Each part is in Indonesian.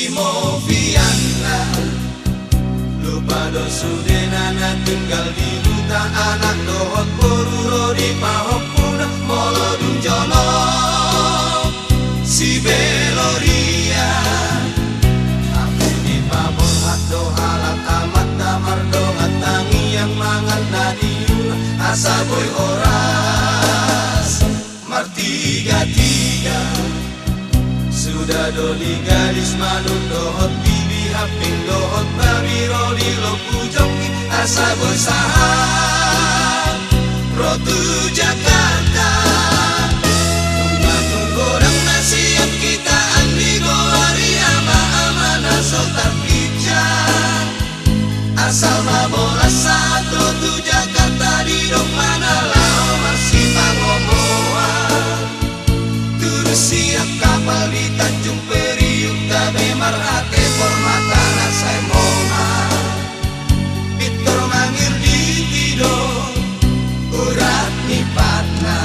Simo Viana lupa dosudenana tinggal di luta anak dohot poruro di pahopuna molodung jono si Beloria ape di pabor hado halat amat damar dongat tangi yang mangan nadiuna asa boy oras martiga-tiga sudah doli gadis manut dohot bibi haping dohot babi roli lo pujoki asa boy sahab rotu Jakarta tunggu goreng nasihat kita andi goari ama sultan pijan asal mabola saat rotu Jakarta di dok mana lao masih pangomoan turus siap kapal di Tanjung Priuk gabe marhate formatana saya moma Victor mangir di tido urat nipatna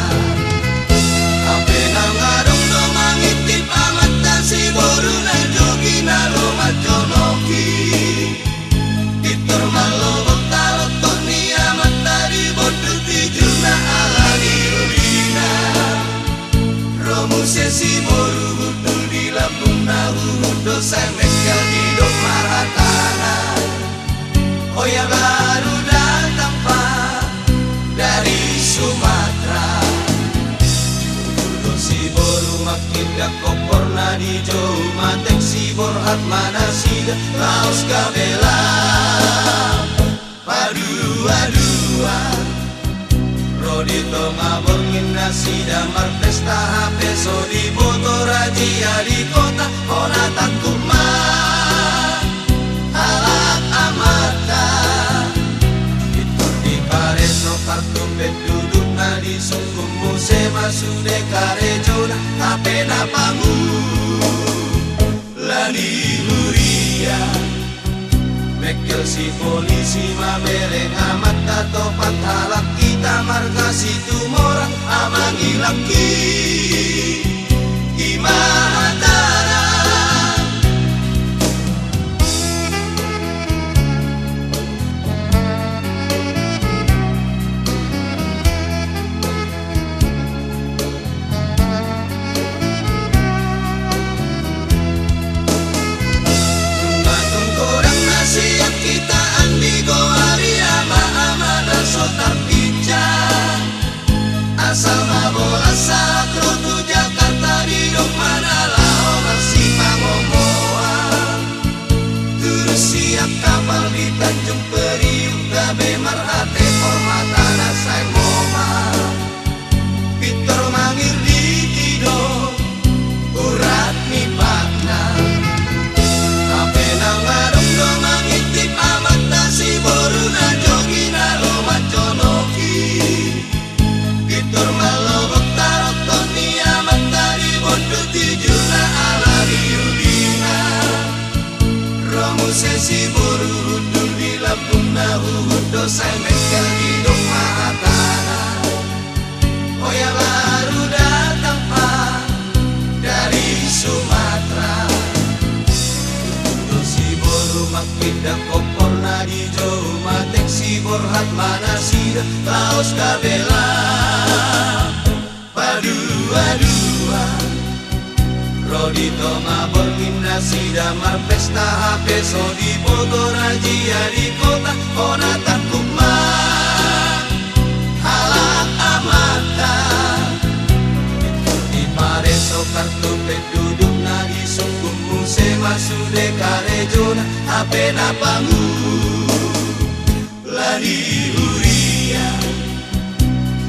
ape nangarong do mangitip amat si boru na jogi na loma jonoki Victor malobok talot toni amat tadi bodu tijuna ala diulina romu sesi boru budul di lambung nahu dosa mekel di dok maratana oh ya baru datang pak dari Sumatera si boru makin dak koporna di jauh matek si borhat mana sida laos kabela padu-adua rodito ngaborngin nasi damar pesta HP so di botol rajia di kota ona takuma alak amata itu di pareso kartu duduk na di sunggumu sema sude karejona HP na pangu lani huria Mekel si polisi mamereng amat tato pathalak kita marga si tumorang amangi laki imatara siap kita andi goari ama dan sotar pijan asal mabola saat rotu Jakarta di dok mana lao masih pangomoan terus siap kapal di Tanjung Priuk gabe marhate formatana saya moma Victor mangir di tido urat nipatna ape nangarong do mangitip amat nasi boru na jogi na loma jonoki Victor malobok tarot toni amat tadi bodu tijuna ala diulina romu sesi boru hudul di lambung nahu dosa mekel di dok mahatana oh ya baru datang pak dari Sumatera makin dak koporna di jauh matek si borhat mana sida laos kabela padu-adua rodito ngaborngin nasi damar pesta HP so di Bogor rajia di kota ona takuma halak amata di pareso kartu duduk na di sunggumu sema sude karejona ape na pangu lani huria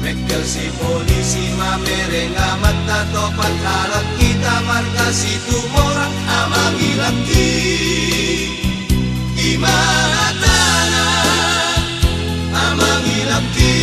Mekel si polisi mamereng amat tato pathalak kita marga si tumorang amangi laki imatana amangi laki